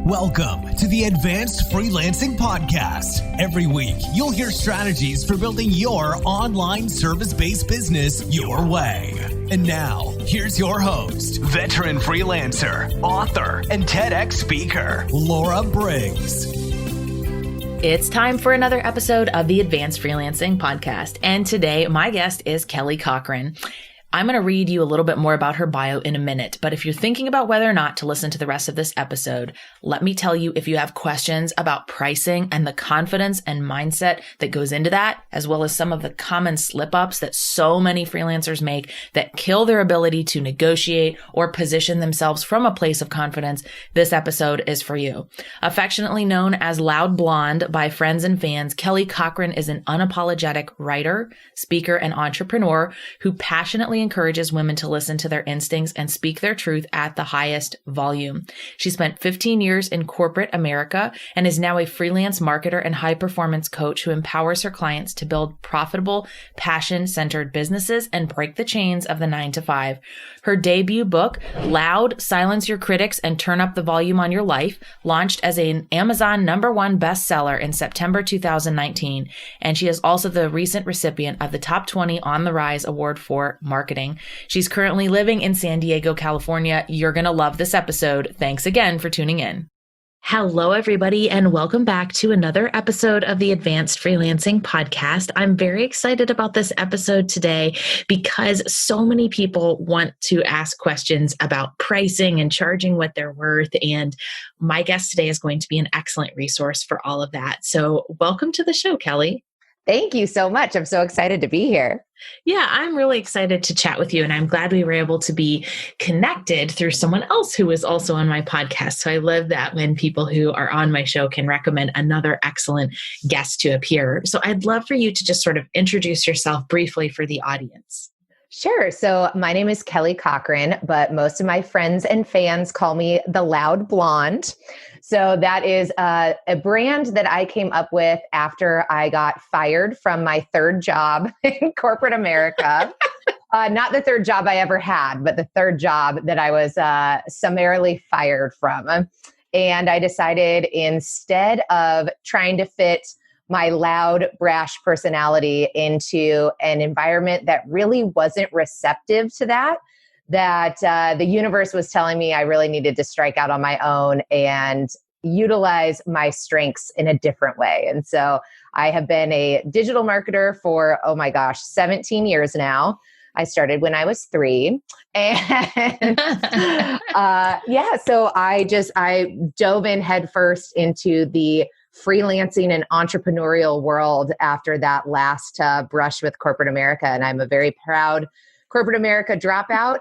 Welcome to the Advanced Freelancing Podcast. Every week, you'll hear strategies for building your online service-based business your way. And now, here's your host, veteran freelancer, author, and TEDx speaker, Laura Briggs. It's time for another episode of the Advanced Freelancing Podcast. And today, my guest is Kelly Cochran. I'm going to read you a little bit more about her bio in a minute, but if you're thinking about whether or not to listen to the rest of this episode, let me tell you if you have questions about pricing and the confidence and mindset that goes into that, as well as some of the common slip-ups that so many freelancers make that kill their ability to negotiate or position themselves from a place of confidence, this episode is for you. Affectionately known as Loud Blonde by friends and fans, Kelly Cochran is an unapologetic writer, speaker, and entrepreneur who passionately encourages women to listen to their instincts and speak their truth at the highest volume. She spent 15 years in corporate America and is now a freelance marketer and high-performance coach who empowers her clients to build profitable, passion-centered businesses and break the chains of the 9-to-5. Her debut book, Loud, Silence Your Critics and Turn Up the Volume on Your Life, launched as an Amazon #1 bestseller in September 2019, and she is also the recent recipient of the Top 20 on the Rise Award for Marketing. She's currently living in San Diego, California. You're going to love this episode. Thanks again for tuning in. Hello, everybody, and welcome back to another episode of the Advanced Freelancing Podcast. I'm very excited about this episode today because so many people want to ask questions about pricing and charging what they're worth. And my guest today is going to be an excellent resource for all of that. So welcome to the show, Kelly. Thank you so much. I'm so excited to be here. Yeah, I'm really excited to chat with you, and I'm glad we were able to be connected through someone else who is also on my podcast. So I love that when people who are on my show can recommend another excellent guest to appear. So I'd love for you to just sort of introduce yourself briefly for the audience. Sure. So my name is Kelly Cochran, but most of my friends and fans call me the Loud Blonde. So that is a brand that I came up with after I got fired from my third job in corporate America. Not the third job I ever had, but the third job that I was summarily fired from. And I decided instead of trying to fit my loud, brash personality into an environment that really wasn't receptive to that the universe was telling me I really needed to strike out on my own and utilize my strengths in a different way. And so I have been a digital marketer for, 17 years now. I started when I was 3. And so I dove in headfirst into the freelancing and entrepreneurial world after that last brush with corporate America. And I'm a very proud corporate America dropout,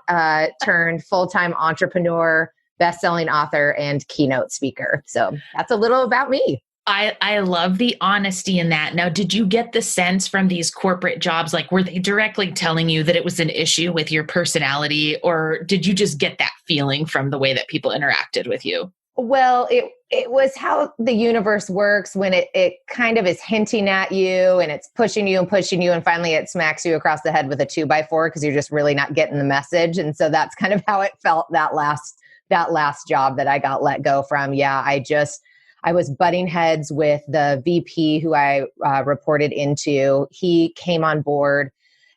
turned full-time entrepreneur, best-selling author, and keynote speaker. So that's a little about me. I love the honesty in that. Now, did you get the sense from these corporate jobs, like were they directly telling you that it was an issue with your personality, or did you just get that feeling from the way that people interacted with you? Well, it was how the universe works when it kind of is hinting at you and it's pushing you, and finally it smacks you across the head with a 2x4 because you're just really not getting the message. And so that's kind of how it felt that last job that I got let go from. Yeah, I was butting heads with the VP who I reported into. He came on board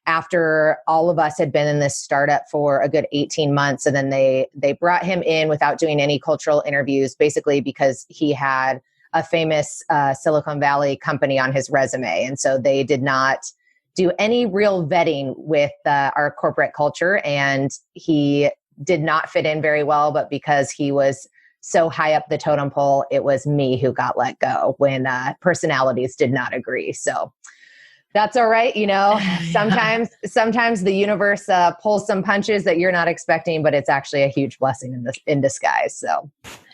after all of us had been in this startup for a good 18 months. And then they brought him in without doing any cultural interviews, basically because he had a famous Silicon Valley company on his resume. And so they did not do any real vetting with our corporate culture. And he did not fit in very well, but because he was so high up the totem pole, it was me who got let go when personalities did not agree. So that's all right. Sometimes the universe pulls some punches that you're not expecting, but it's actually a huge blessing in disguise. So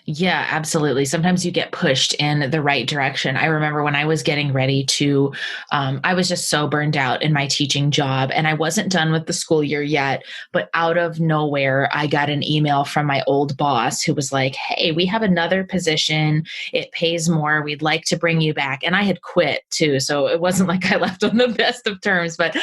Yeah, absolutely. Sometimes you get pushed in the right direction. I remember when I was getting ready to, I was just so burned out in my teaching job and I wasn't done with the school year yet, but out of nowhere, I got an email from my old boss who was like, hey, we have another position. It pays more. We'd like to bring you back. And I had quit too. So it wasn't like I left on the best of terms, but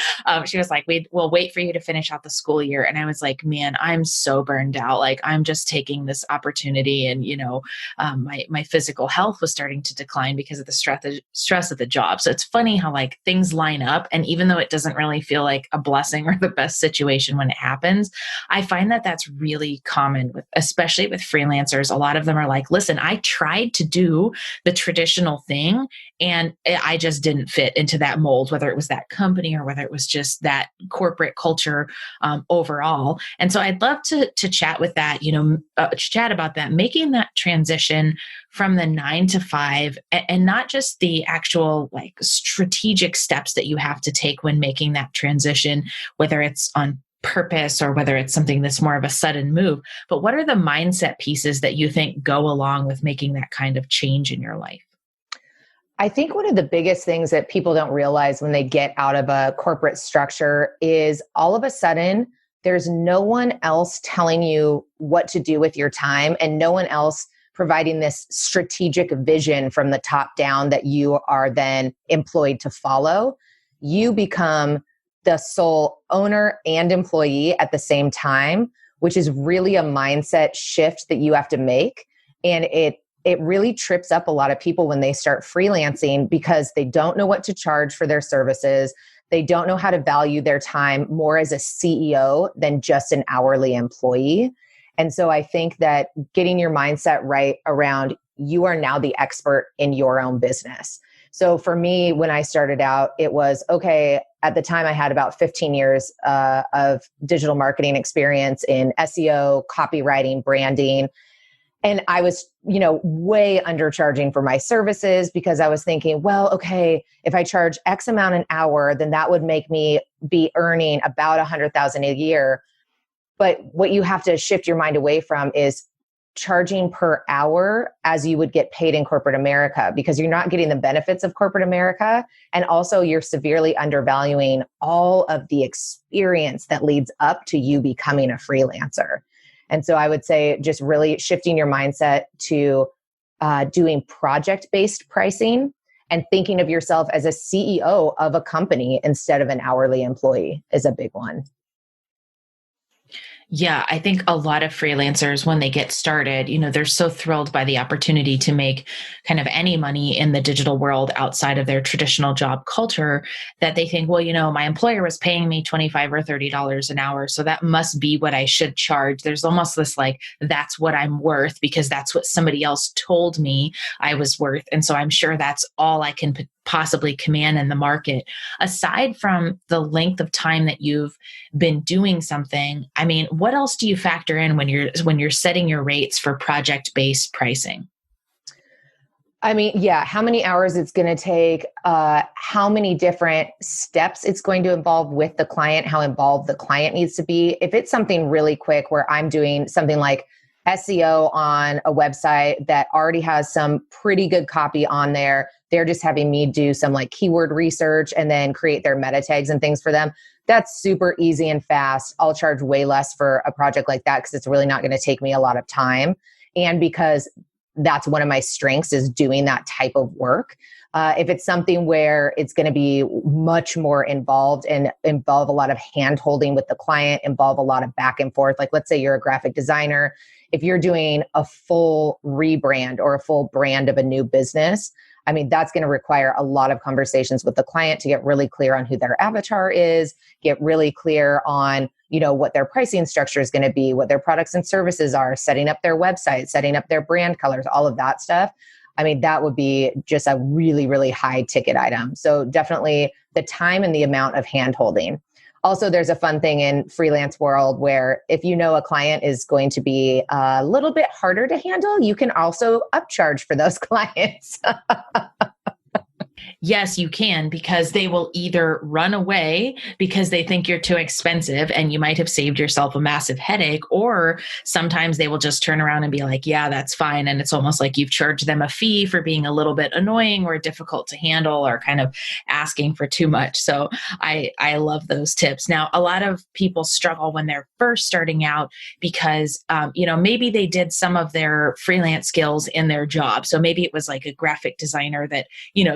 she was like, we'll wait for you to finish out the school year. And I was like, man, I'm so burned out. Like I'm just taking this opportunity and, my physical health was starting to decline because of the stress of the job. So it's funny how like things line up. And even though it doesn't really feel like a blessing or the best situation when it happens, I find that that's really common especially with freelancers. A lot of them are like, listen, I tried to do the traditional thing and I just didn't fit into that mold, whether it was that company or whether it was just that corporate culture overall. And so I'd love to chat with that, chat about that, making that transition from the 9 to 5 and not just the actual like strategic steps that you have to take when making that transition, whether it's on purpose or whether it's something that's more of a sudden move, but what are the mindset pieces that you think go along with making that kind of change in your life? I think one of the biggest things that people don't realize when they get out of a corporate structure is all of a sudden there's no one else telling you what to do with your time and no one else providing this strategic vision from the top down that you are then employed to follow. You become the sole owner and employee at the same time, which is really a mindset shift that you have to make. And it really trips up a lot of people when they start freelancing because they don't know what to charge for their services. They don't know how to value their time more as a CEO than just an hourly employee. And so I think that getting your mindset right around you are now the expert in your own business. So for me, when I started out, it was, okay, at the time I had about 15 years of digital marketing experience in SEO, copywriting, branding. And I was, way undercharging for my services because I was thinking, well, okay, if I charge X amount an hour, then that would make me be earning about $100,000 a year. But what you have to shift your mind away from is charging per hour as you would get paid in corporate America, because you're not getting the benefits of corporate America. And also you're severely undervaluing all of the experience that leads up to you becoming a freelancer. And so I would say just really shifting your mindset to doing project-based pricing and thinking of yourself as a CEO of a company instead of an hourly employee is a big one. Yeah, I think a lot of freelancers, when they get started, they're so thrilled by the opportunity to make kind of any money in the digital world outside of their traditional job culture that they think, well, my employer was paying me $25 or $30 an hour, so that must be what I should charge. There's almost this like, that's what I'm worth because that's what somebody else told me I was worth. And so I'm sure that's all I can possibly command in the market. Aside from the length of time that you've been doing something, I mean, what else do you factor in when you're setting your rates for project-based pricing? I mean, yeah, how many hours it's going to take, how many different steps it's going to involve with the client, how involved the client needs to be. If it's something really quick where I'm doing something like SEO on a website that already has some pretty good copy on there, they're just having me do some like keyword research and then create their meta tags and things for them. That's super easy and fast. I'll charge way less for a project like that because it's really not going to take me a lot of time. And because that's one of my strengths is doing that type of work. If it's something where it's going to be much more involved and involve a lot of hand holding with the client, involve a lot of back and forth, like let's say you're a graphic designer, if you're doing a full rebrand or a full brand of a new business, I mean, that's going to require a lot of conversations with the client to get really clear on who their avatar is, get really clear on, what their pricing structure is going to be, what their products and services are, setting up their website, setting up their brand colors, all of that stuff. I mean, that would be just a really, really high ticket item. So definitely the time and the amount of hand holding. Also, there's a fun thing in freelance world where if a client is going to be a little bit harder to handle, you can also upcharge for those clients. Yes, you can, because they will either run away because they think you're too expensive and you might have saved yourself a massive headache, or sometimes they will just turn around and be like, yeah, that's fine. And it's almost like you've charged them a fee for being a little bit annoying or difficult to handle or kind of asking for too much. So I love those tips. Now, a lot of people struggle when they're first starting out because, maybe they did some of their freelance skills in their job. So maybe it was like a graphic designer that,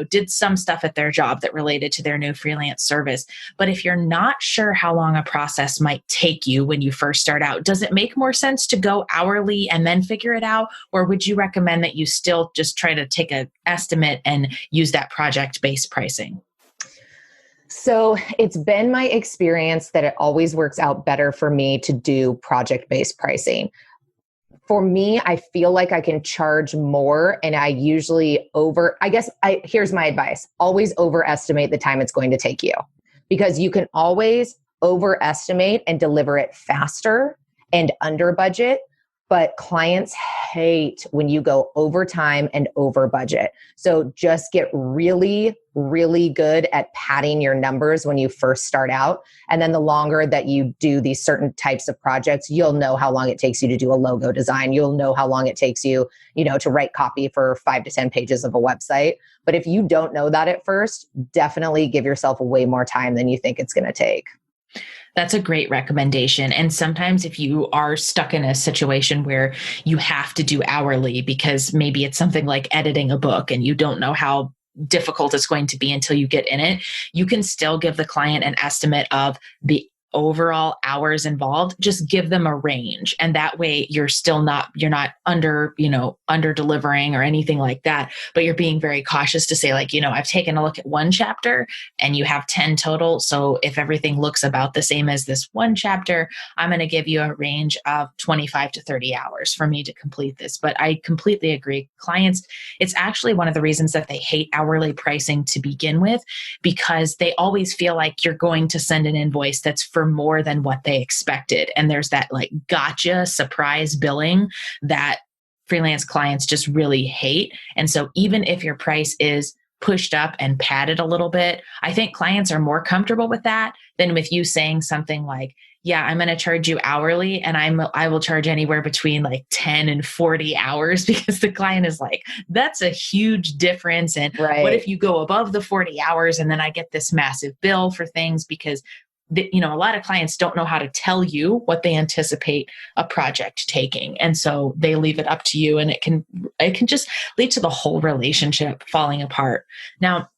did some some stuff at their job that related to their new freelance service. But if you're not sure how long a process might take you when you first start out, does it make more sense to go hourly and then figure it out? Or would you recommend that you still just try to take an estimate and use that project-based pricing? So it's been my experience that it always works out better for me to do project-based pricing. For me, I feel like I can charge more, and I usually here's my advice. Always overestimate the time it's going to take you, because you can always overestimate and deliver it faster and under budget. But clients hate when you go over time and over budget. So just get really, really good at padding your numbers when you first start out. And then the longer that you do these certain types of projects, you'll know how long it takes you to do a logo design. You'll know how long it takes you, to write copy for 5 to 10 pages of a website. But if you don't know that at first, definitely give yourself way more time than you think it's going to take. That's a great recommendation. And sometimes if you are stuck in a situation where you have to do hourly because maybe it's something like editing a book and you don't know how difficult it's going to be until you get in it, you can still give the client an estimate of the overall hours involved. Just give them a range. And that way you're not under delivering or anything like that, but you're being very cautious to say I've taken a look at one chapter and you have 10 total. So if everything looks about the same as this one chapter, I'm going to give you a range of 25 to 30 hours for me to complete this. But I completely agree. Clients, it's actually one of the reasons that they hate hourly pricing to begin with, because they always feel like you're going to send an invoice that's for more than what they expected. And there's that gotcha surprise billing that freelance clients just really hate. And so even if your price is pushed up and padded a little bit, I think clients are more comfortable with that than with you saying something like, yeah, I'm going to charge you hourly and I will charge anywhere between 10 and 40 hours, because the client is like, that's a huge difference. And Right. What if you go above the 40 hours and then I get this massive bill for things? Because a lot of clients don't know how to tell you what they anticipate a project taking. And so they leave it up to you, and it can just lead to the whole relationship falling apart. Now,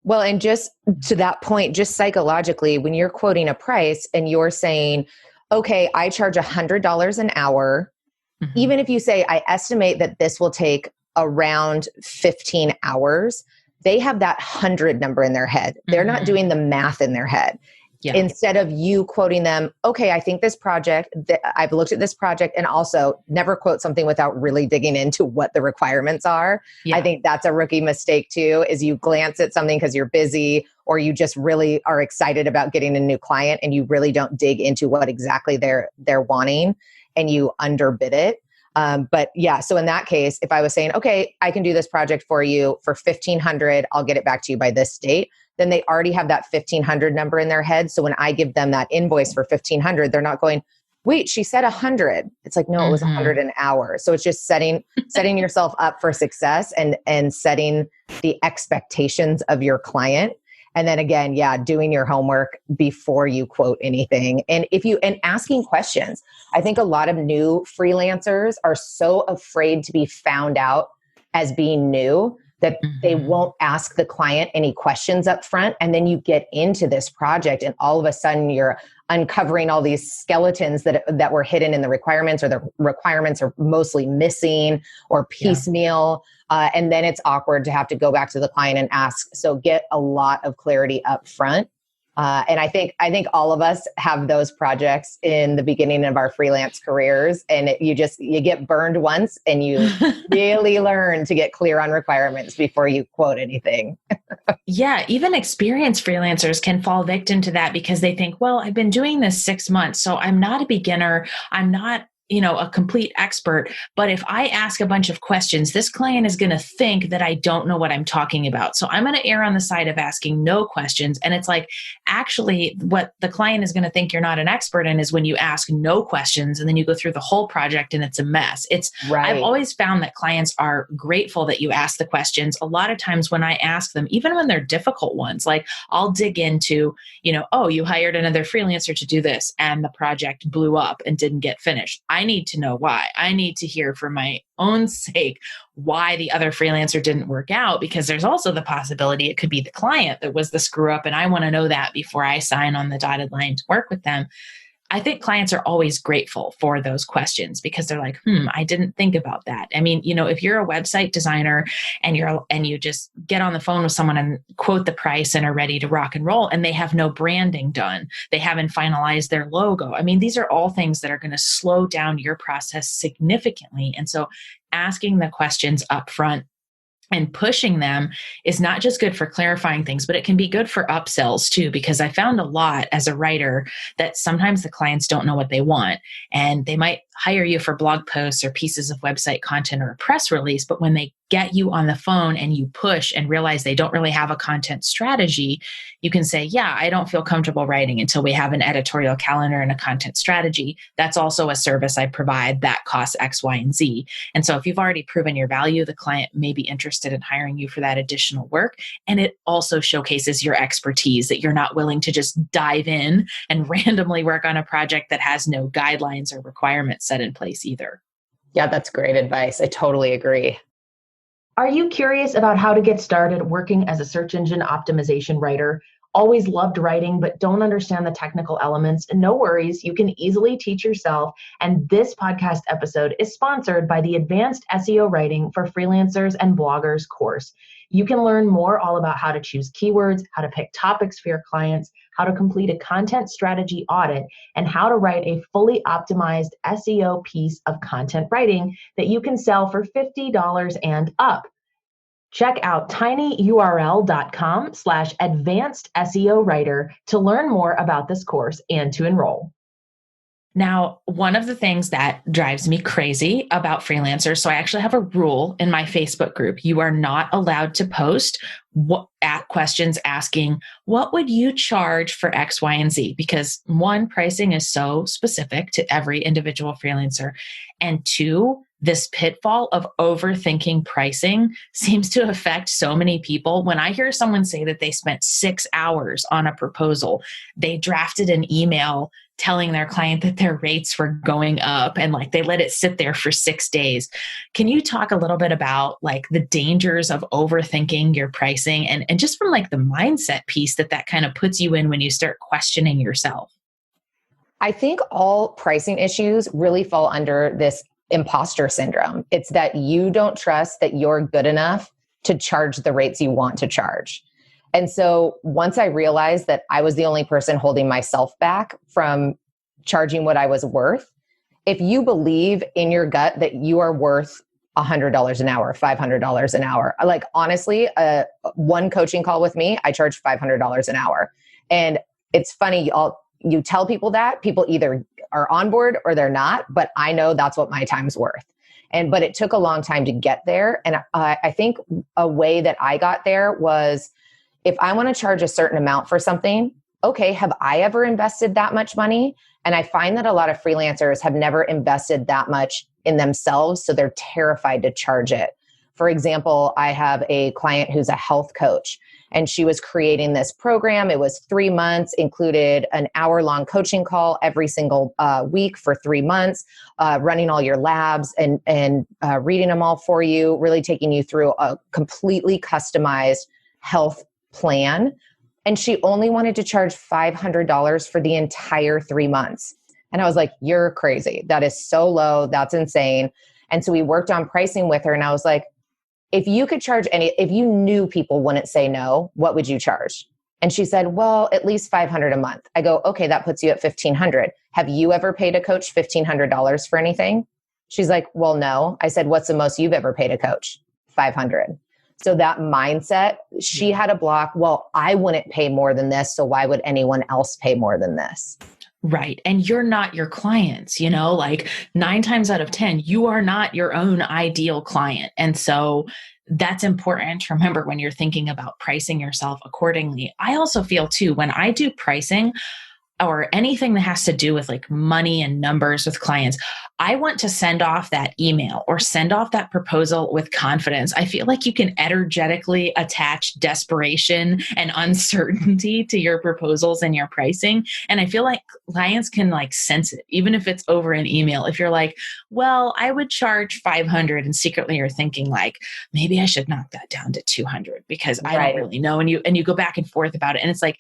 well, and just to that point, just psychologically, when you're quoting a price and you're saying, okay, I charge $100 an hour, mm-hmm. even if you say, I estimate that this will take around 15 hours, they have that 100 number in their head. They're mm-hmm. not doing the math in their head. Yeah. Instead of you quoting them, okay, I think this project, I've looked at this project, and also never quote something without really digging into what the requirements are. Yeah. I think that's a rookie mistake too, is you glance at something because you're busy or you just really are excited about getting a new client and you really don't dig into what exactly they're wanting, and you underbid it. But yeah, so in that case, if I was saying, okay, I can do this project for you for $1,500, I'll get it back to you by this date, then they already have that 1,500 number in their head. So when I give them that invoice for 1,500, they're not going, wait, she said 100. It's like, no, it was 100 an hour. So it's just setting yourself up for success and setting the expectations of your client. And then again, doing your homework before you quote anything. And asking questions. I think a lot of new freelancers are so afraid to be found out as being new that they won't ask the client any questions up front. And then you get into this project and all of a sudden you're uncovering all these skeletons that were hidden in the requirements, or the requirements are mostly missing or piecemeal. And then it's awkward to have to go back to the client and ask. So get a lot of clarity up front. And I think all of us have those projects in the beginning of our freelance careers, and you get burned once and you really learn to get clear on requirements before you quote anything. Yeah, even experienced freelancers can fall victim to that because they think, well, I've been doing this 6 months, so I'm not a beginner. I'm not a complete expert. But if I ask a bunch of questions, this client is going to think that I don't know what I'm talking about. So I'm going to err on the side of asking no questions. And it's like, actually, what the client is going to think you're not an expert in is when you ask no questions and then you go through the whole project and it's a mess. Right. I've always found that clients are grateful that you ask the questions. A lot of times when I ask them, even when they're difficult ones, like I'll dig into, oh, you hired another freelancer to do this and the project blew up and didn't get finished. I I need to know why. I need to hear for my own sake why the other freelancer didn't work out, because there's also the possibility it could be the client that was the screw up. And I want to know that before I sign on the dotted line to work with them. I think clients are always grateful for those questions because they're like, I didn't think about that. I mean, if you're a website designer and you just get on the phone with someone and quote the price and are ready to rock and roll, and they have no branding done, they haven't finalized their logo. I mean, these are all things that are going to slow down your process significantly. And so asking the questions up front and pushing them is not just good for clarifying things, but it can be good for upsells too, because I found a lot as a writer that sometimes the clients don't know what they want, and they might hire you for blog posts or pieces of website content or a press release. But when they get you on the phone and you push and realize they don't really have a content strategy, you can say, yeah, I don't feel comfortable writing until we have an editorial calendar and a content strategy. That's also a service I provide that costs X, Y, and Z. And so if you've already proven your value, the client may be interested in hiring you for that additional work. And it also showcases your expertise, that you're not willing to just dive in and randomly work on a project that has no guidelines or requirements set in place either. Yeah, that's great advice. I totally agree. Are you curious about how to get started working as a search engine optimization writer? Always loved writing, but don't understand the technical elements? No worries, you can easily teach yourself. And this podcast episode is sponsored by the Advanced SEO Writing for Freelancers and Bloggers course. You can learn more all about how to choose keywords, how to pick topics for your clients, how to complete a content strategy audit, and how to write a fully optimized SEO piece of content writing that you can sell for $50 and up. Check out tinyurl.com/advanced SEO writer to learn more about this course and to enroll. Now, one of the things that drives me crazy about freelancers, so I actually have a rule in my Facebook group. You are not allowed to post questions asking, what would you charge for X, Y, and Z? Because one, pricing is so specific to every individual freelancer. And two, this pitfall of overthinking pricing seems to affect so many people. When I hear someone say that they spent 6 hours on a proposal, they drafted an email telling their client that their rates were going up, and they let it sit there for 6 days. Can you talk a little bit about the dangers of overthinking your pricing and just from the mindset piece that kind of puts you in when you start questioning yourself? I think all pricing issues really fall under this imposter syndrome. It's that you don't trust that you're good enough to charge the rates you want to charge. And so once I realized that I was the only person holding myself back from charging what I was worth, if you believe in your gut that you are worth $100 an hour, $500 an hour, honestly, one coaching call with me, I charge $500 an hour. And it's funny, you tell people that, people either are on board or they're not, but I know that's what my time's worth. But it took a long time to get there. And I think a way that I got there was, if I want to charge a certain amount for something, okay, have I ever invested that much money? And I find that a lot of freelancers have never invested that much in themselves, so they're terrified to charge it. For example, I have a client who's a health coach, and she was creating this program. It was 3 months, included an hour-long coaching call every single week for 3 months, running all your labs and reading them all for you, really taking you through a completely customized health plan. And she only wanted to charge $500 for the entire 3 months. And I was like, you're crazy. That is so low. That's insane. And so we worked on pricing with her. And I was like, if you could charge if you knew people wouldn't say no, what would you charge? And she said, well, at least $500 a month. I go, okay, that puts you at $1,500. Have you ever paid a coach $1,500 for anything? She's like, well, no. I said, what's the most you've ever paid a coach? $500. So that mindset, she had a block. Well, I wouldn't pay more than this, so why would anyone else pay more than this? Right. And you're not your clients, 9 times out of 10, you are not your own ideal client. And so that's important to remember when you're thinking about pricing yourself accordingly. I also feel too, when I do pricing, or anything that has to do with like money and numbers with clients, I want to send off that email or send off that proposal with confidence. I feel like you can energetically attach desperation and uncertainty to your proposals and your pricing. And I feel like clients can like sense it, even if it's over an email. If you're like, well, I would charge 500 and secretly you're thinking like, maybe I should knock that down to 200 because I don't really know. And you go back and forth about it. And it's like,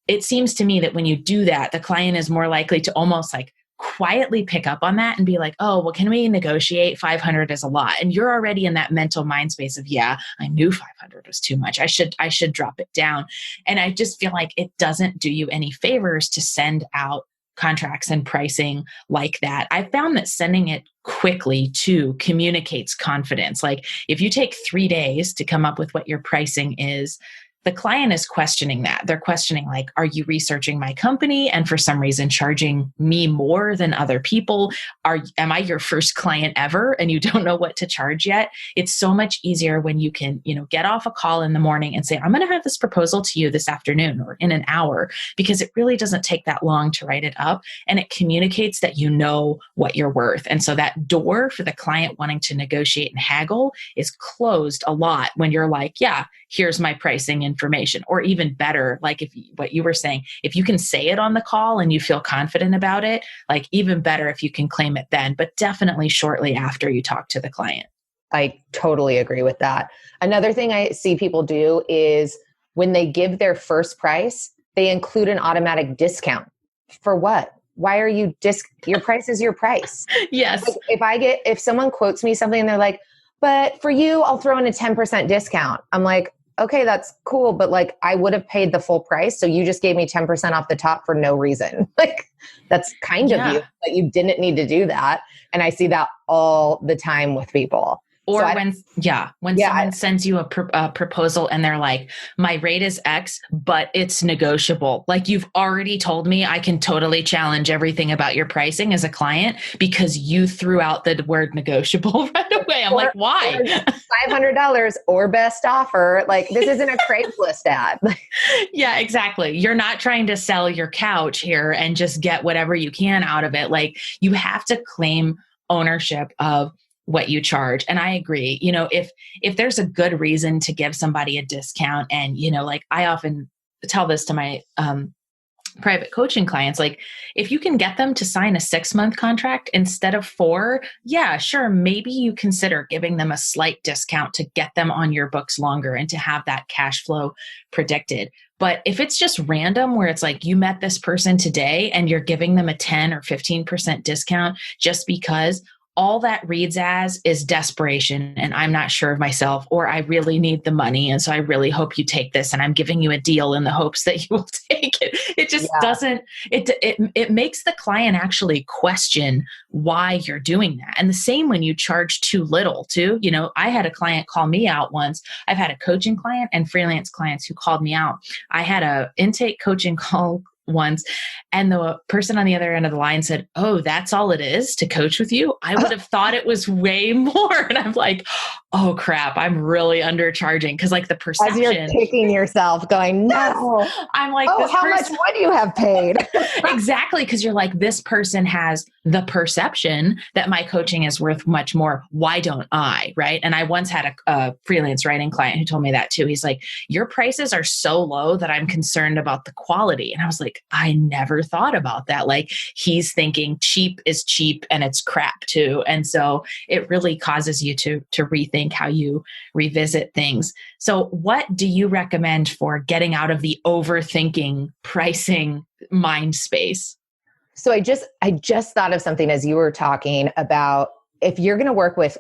it seems to me that when you do that, the client is more likely to almost like quietly pick up on that and be like, oh, well, can we negotiate? 500 is a lot. And you're already in that mental mind space of, yeah, I knew 500 was too much. I should drop it down. And I just feel like it doesn't do you any favors to send out contracts and pricing like that. I found that sending it quickly too communicates confidence. Like if you take 3 days to come up with what your pricing is, the client is questioning that. They're questioning like, are you researching my company and for some reason charging me more than other people? Am I your first client ever and you don't know what to charge yet? It's so much easier when you can, get off a call in the morning and say, I'm going to have this proposal to you this afternoon or in an hour, because it really doesn't take that long to write it up. And it communicates that you know what you're worth. And so that door for the client wanting to negotiate and haggle is closed a lot when you're like, yeah, here's my pricing information. Or even better, like what you were saying, if you can say it on the call and you feel confident about it, like even better if you can claim it then, but definitely shortly after you talk to the client. I totally agree with that. Another thing I see people do is when they give their first price, they include an automatic discount. For what? Why are you your price is your price. Yes. Like if someone quotes me something and they're like, but for you, I'll throw in a 10% discount. I'm like, okay, that's cool. But like, I would have paid the full price. So you just gave me 10% off the top for no reason. Like that's kind of you, but you didn't need to do that. And I see that all the time with people. Or when someone sends you a proposal and they're like, my rate is X, but it's negotiable. Like you've already told me I can totally challenge everything about your pricing as a client because you threw out the word negotiable right away. I'm like, why? $500 or best offer. Like this isn't a Craigslist ad. Yeah, exactly. You're not trying to sell your couch here and just get whatever you can out of it. Like you have to claim ownership of what you charge. And I agree, if there's a good reason to give somebody a discount and, like I often tell this to my private coaching clients, like if you can get them to sign a 6-month contract instead of 4, yeah, sure. Maybe you consider giving them a slight discount to get them on your books longer and to have that cash flow predicted. But if it's just random where it's like you met this person today and you're giving them a 10 or 15% discount just because, all that reads as is desperation and I'm not sure of myself, or I really need the money. And so I really hope you take this and I'm giving you a deal in the hopes that you will take it. It just doesn't, it makes the client actually question why you're doing that. And the same when you charge too little too. I had a client call me out once. I've had a coaching client and freelance clients who called me out. I had a intake coaching call once. And the person on the other end of the line said, oh, that's all it is to coach with you? I would have thought it was way more. And I'm like, oh crap, I'm really undercharging. Cause like the perception. As you're kicking yourself going, no. I'm like, oh, how much would you have paid? Exactly. Cause you're like, this person has the perception that my coaching is worth much more. Why don't I? Right. And I once had a freelance writing client who told me that too. He's like, your prices are so low that I'm concerned about the quality. And I was like, I never thought about that. Like he's thinking cheap is cheap and it's crap too. And so it really causes you to rethink how you revisit things. So what do you recommend for getting out of the overthinking pricing mind space? So I just thought of something as you were talking about if you're going to work with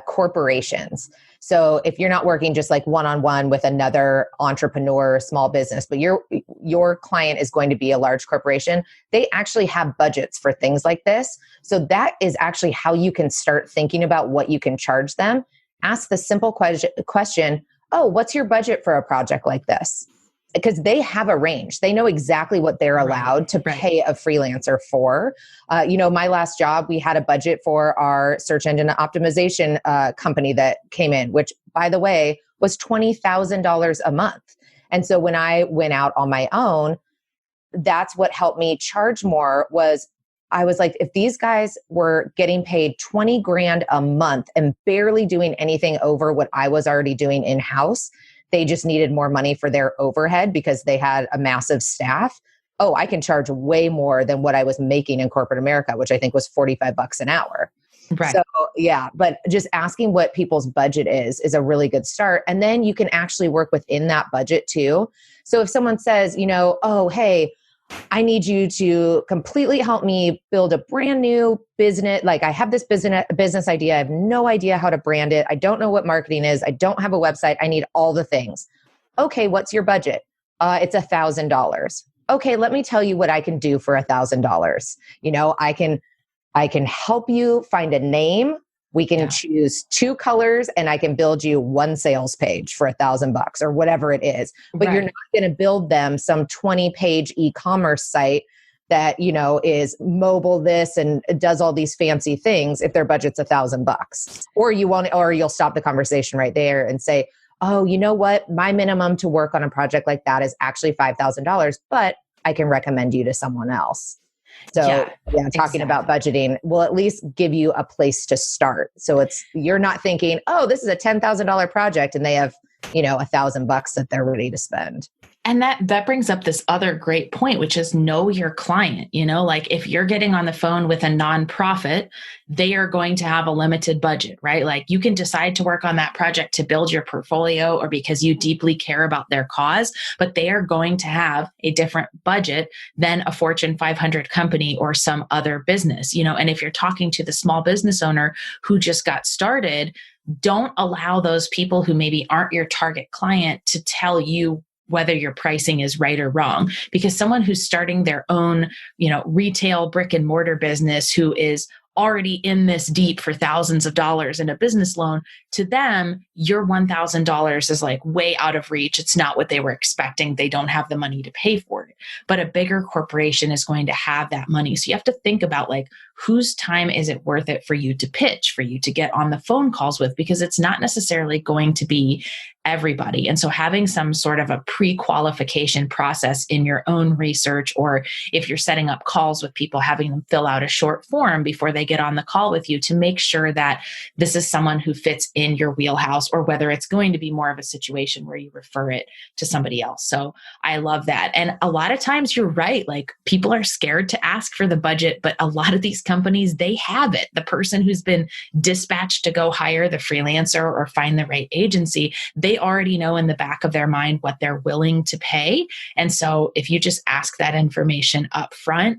corporations. So if you're not working just like one-on-one with another entrepreneur, small business, but your client is going to be a large corporation, they actually have budgets for things like this. So that is actually how you can start thinking about what you can charge them. Ask the simple question, oh, what's your budget for a project like this? Because they have a range. They know exactly what they're allowed to pay a freelancer for. My last job, we had a budget for our search engine optimization company that came in, which, by the way, was $20,000 a month. And so when I went out on my own, that's what helped me charge more. Was I was like, if these guys were getting paid 20 grand a month and barely doing anything over what I was already doing in-house, they just needed more money for their overhead because they had a massive staff. Oh, I can charge way more than what I was making in corporate America, which I think was $45 an hour. Right. So yeah, but just asking what people's budget is a really good start. And then you can actually work within that budget too. So if someone says, oh, hey, I need you to completely help me build a brand new business. Like I have this business idea. I have no idea how to brand it. I don't know what marketing is. I don't have a website. I need all the things. Okay, what's your budget? It's $1,000. Okay, let me tell you what I can do for $1,000. I can help you find a name. We can choose 2 colors and I can build you 1 sales page for $1,000 or whatever it is. But you're not going to build them some 20-page e-commerce site that, is mobile this and does all these fancy things if their budget's $1,000. Or you'll stop the conversation right there and say, oh, you know what? My minimum to work on a project like that is actually $5,000, but I can recommend you to someone else. So talking about budgeting will at least give you a place to start. So you're not thinking, oh, this is a $10,000 project and they have, $1,000 that they're ready to spend. And that brings up this other great point, which is know your client. Like if you're getting on the phone with a nonprofit, they are going to have a limited budget, right? Like you can decide to work on that project to build your portfolio or because you deeply care about their cause, but they are going to have a different budget than a Fortune 500 company or some other business, and if you're talking to the small business owner who just got started, don't allow those people who maybe aren't your target client to tell you whether your pricing is right or wrong, because someone who's starting their own, retail brick and mortar business who is already in this deep for thousands of dollars in a business loan, to them, your $1,000 is like way out of reach. It's not what they were expecting. They don't have the money to pay for it. But a bigger corporation is going to have that money. So you have to think about like, whose time is it worth it for you to pitch, for you to get on the phone calls with, because it's not necessarily going to be everybody. And so having some sort of a pre-qualification process in your own research, or if you're setting up calls with people, having them fill out a short form before they get on the call with you to make sure that this is someone who fits in your wheelhouse, or whether it's going to be more of a situation where you refer it to somebody else. So I love that. And a lot of times you're right. Like people are scared to ask for the budget, but a lot of these companies, they have it. The person who's been dispatched to go hire the freelancer or find the right agency, they already know in the back of their mind what they're willing to pay. And so if you just ask that information up front,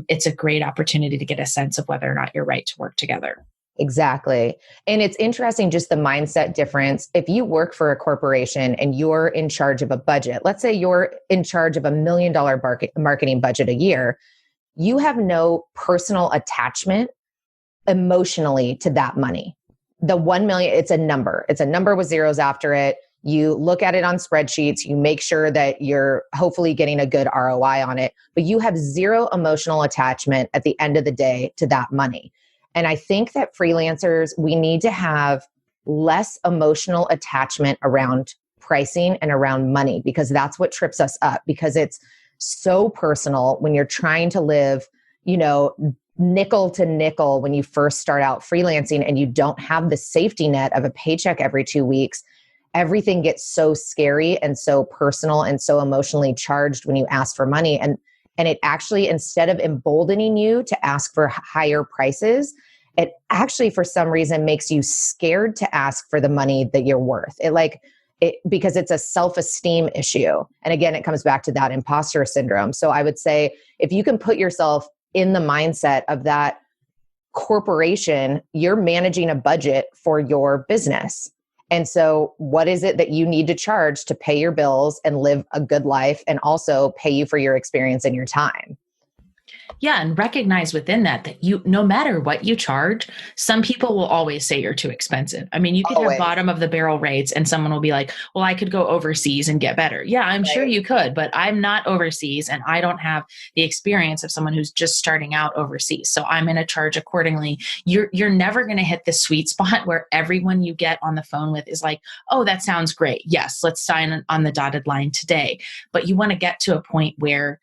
it's a great opportunity to get a sense of whether or not you're right to work together. Exactly. And it's interesting, just the mindset difference. If you work for a corporation and you're in charge of a budget, let's say you're in charge of $1 million marketing budget a year, you have no personal attachment emotionally to that money. The 1 million, it's a number. It's a number with zeros after it. You look at it on spreadsheets. You make sure that you're hopefully getting a good ROI on it, but you have zero emotional attachment at the end of the day to that money. And I think that freelancers, we need to have less emotional attachment around pricing and around money, because that's what trips us up, because it's so personal when you're trying to live, nickel to nickel when you first start out freelancing and you don't have the safety net of a paycheck every 2 weeks. Everything gets so scary and so personal and so emotionally charged when you ask for money. And it actually, instead of emboldening you to ask for higher prices, it actually, for some reason, makes you scared to ask for the money that you're worth. Because it's a self-esteem issue. And again, it comes back to that imposter syndrome. So I would say, if you can put yourself in the mindset of that corporation, you're managing a budget for your business. And so what is it that you need to charge to pay your bills and live a good life, and also pay you for your experience and your time? Yeah. And recognize within that no matter what you charge, some people will always say you're too expensive. I mean, you could have bottom of the barrel rates and someone will be like, well, I could go overseas and get better. Yeah, I'm sure you could, but I'm not overseas and I don't have the experience of someone who's just starting out overseas. So I'm going to charge accordingly. You're never going to hit the sweet spot where everyone you get on the phone with is like, oh, that sounds great. Yes, let's sign on the dotted line today. But you want to get to a point where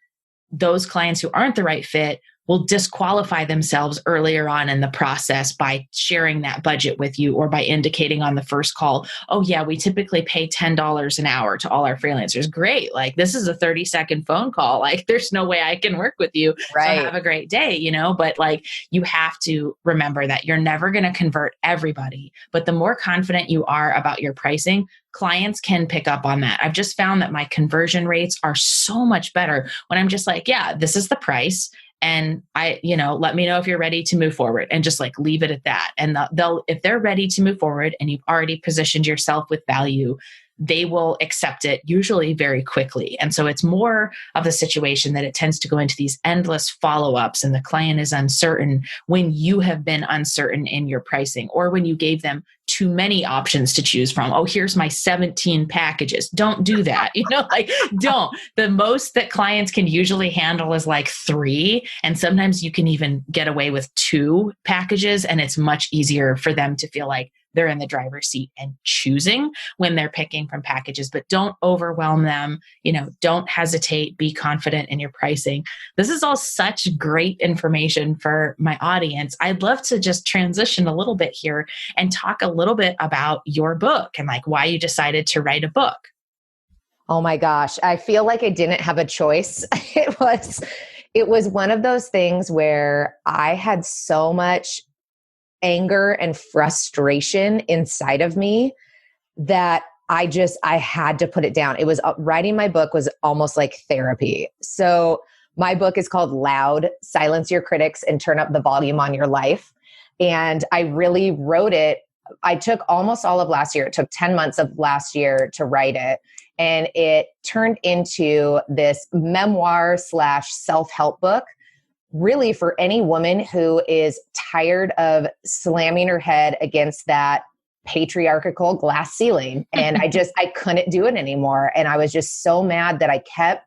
those clients who aren't the right fit will disqualify themselves earlier on in the process by sharing that budget with you or by indicating on the first call, oh yeah, we typically pay $10 an hour to all our freelancers. Great. Like, this is a 30-second phone call. Like, there's no way I can work with you. Right. So have a great day, but like, you have to remember that you're never going to convert everybody, but the more confident you are about your pricing, clients can pick up on that. I've just found that my conversion rates are so much better when I'm just like, yeah, this is the price. And let me know if you're ready to move forward, and just like leave it at that. And if they're ready to move forward and you've already positioned yourself with value, they will accept it usually very quickly. And so it's more of the situation that it tends to go into these endless follow-ups, and the client is uncertain when you have been uncertain in your pricing, or when you gave them too many options to choose from. Oh, here's my 17 packages. Don't do that. Don't. The most that clients can usually handle is like 3. And sometimes you can even get away with 2 packages, and it's much easier for them to feel like they're in the driver's seat and choosing when they're picking from packages. But don't overwhelm them. Don't hesitate. Be confident in your pricing. This is all such great information for my audience. I'd love to just transition a little bit here and talk a little bit about your book and like why you decided to write a book. Oh my gosh. I feel like I didn't have a choice. It was one of those things where I had so much anger and frustration inside of me that I had to put it down. It was writing my book was almost like therapy. So my book is called Loud: Silence Your Critics and Turn Up the Volume on Your Life. And I really wrote it. I took almost all of last year. It took 10 months of last year to write it. And it turned into this memoir / self-help book, really for any woman who is tired of slamming her head against that patriarchal glass ceiling. And I couldn't do it anymore. And I was just so mad that I kept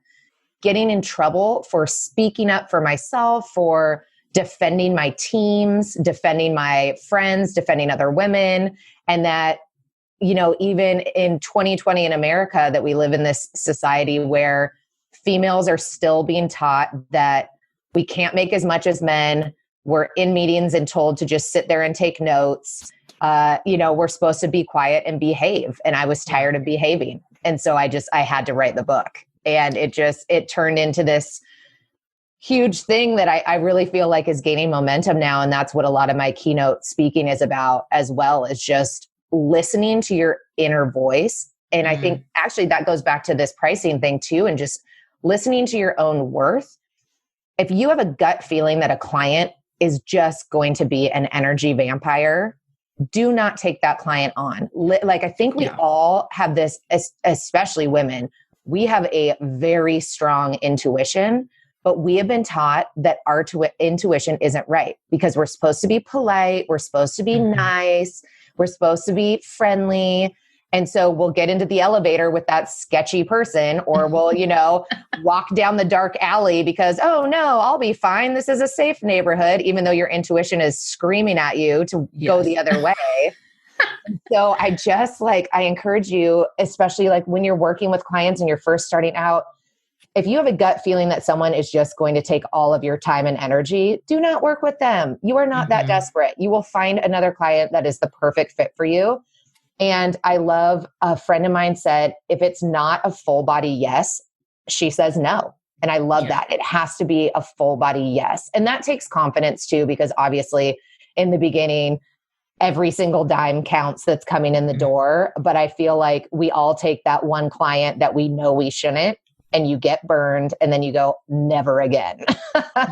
getting in trouble for speaking up for myself, for defending my teams, defending my friends, defending other women. And that, even in 2020 in America, that we live in this society where females are still being taught that we can't make as much as men. We're in meetings and told to just sit there and take notes. We're supposed to be quiet and behave. And I was tired of behaving. And so I had to write the book. And it turned into this huge thing that I really feel like is gaining momentum now. And that's what a lot of my keynote speaking is about as well, is just listening to your inner voice. And I think actually that goes back to this pricing thing too, and just listening to your own worth. If you have a gut feeling that a client is just going to be an energy vampire, do not take that client on. I think we all have this, especially women, we have a very strong intuition, but we have been taught that our intuition isn't right because we're supposed to be polite. We're supposed to be nice. We're supposed to be friendly. And so we'll get into the elevator with that sketchy person, or we'll, walk down the dark alley because, oh no, I'll be fine. This is a safe neighborhood, even though your intuition is screaming at you to go the other way. So I encourage you, especially like when you're working with clients and you're first starting out, if you have a gut feeling that someone is just going to take all of your time and energy, do not work with them. You are not that desperate. You will find another client that is the perfect fit for you. And I love, a friend of mine said, if it's not a full body yes, she says no. And I love that. It has to be a full body yes. And that takes confidence too, because obviously in the beginning, every single dime counts that's coming in the door. But I feel like we all take that one client that we know we shouldn't, and you get burned, and then you go, never again.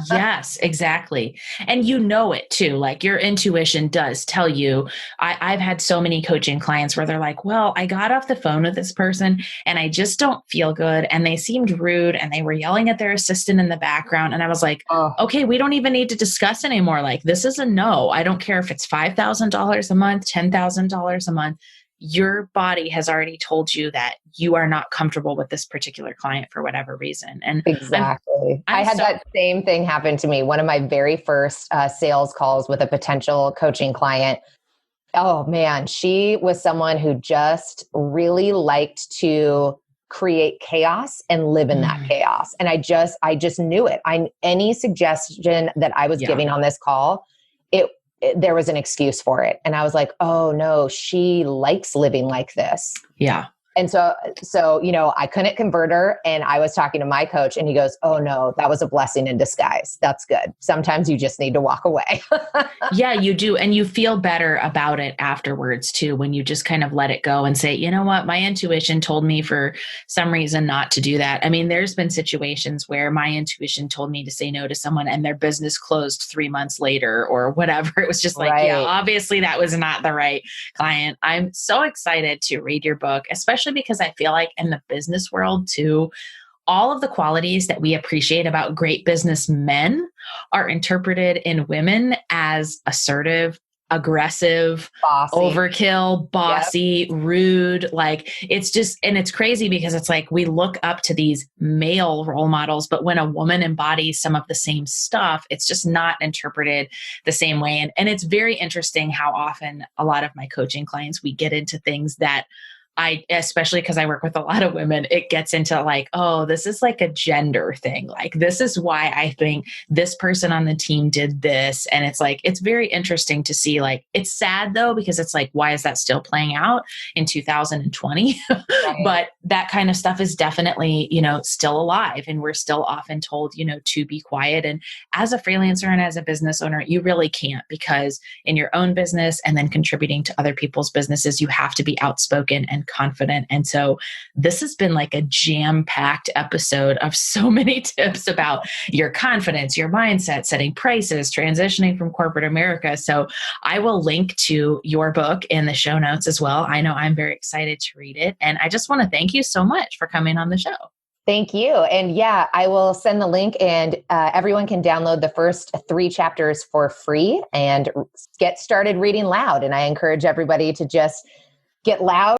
Yes, exactly. And it too. Like your intuition does tell you. I've had so many coaching clients where they're like, well, I got off the phone with this person and I just don't feel good. And they seemed rude and they were yelling at their assistant in the background. And I was like, okay, we don't even need to discuss anymore. Like, this is a no. I don't care if it's $5,000 a month, $10,000 a month. Your body has already told you that you are not comfortable with this particular client for whatever reason. And exactly. I had that same thing happen to me. One of my very first sales calls with a potential coaching client. Oh man, she was someone who just really liked to create chaos and live in that chaos. And I just knew it. Any suggestion that I was giving on this call, there was an excuse for it. And I was like, oh no, she likes living like this. Yeah. And so, I couldn't convert her, and I was talking to my coach, and he goes, oh no, that was a blessing in disguise. That's good. Sometimes you just need to walk away. Yeah, you do. And you feel better about it afterwards too, when you just kind of let it go and say, you know what, my intuition told me for some reason not to do that. I mean, there's been situations where my intuition told me to say no to someone and their business closed 3 months later or whatever. It was just like, yeah, obviously that was not the right client. I'm so excited to read your book, especially because I feel like in the business world too, all of the qualities that we appreciate about great businessmen are interpreted in women as assertive, aggressive, bossy. Overkill, bossy, rude. Like it's just, and it's crazy because it's like we look up to these male role models, but when a woman embodies some of the same stuff, it's just not interpreted the same way. And it's very interesting how often a lot of my coaching clients, we get into things that especially because I work with a lot of women, it gets into like, oh, this is like a gender thing. Like, this is why I think this person on the team did this. And it's like, it's very interesting to see, like, it's sad though, because it's like, why is that still playing out in 2020? Right. But that kind of stuff is definitely, still alive. And we're still often told, to be quiet. And as a freelancer and as a business owner, you really can't, because in your own business and then contributing to other people's businesses, you have to be outspoken and confident. And so this has been like a jam-packed episode of so many tips about your confidence, your mindset, setting prices, transitioning from corporate America. So I will link to your book in the show notes as well. I know I'm very excited to read it. And I just want to thank you so much for coming on the show. Thank you. And yeah, I will send the link, and everyone can download the first 3 chapters for free and get started reading loud. And I encourage everybody to just get loud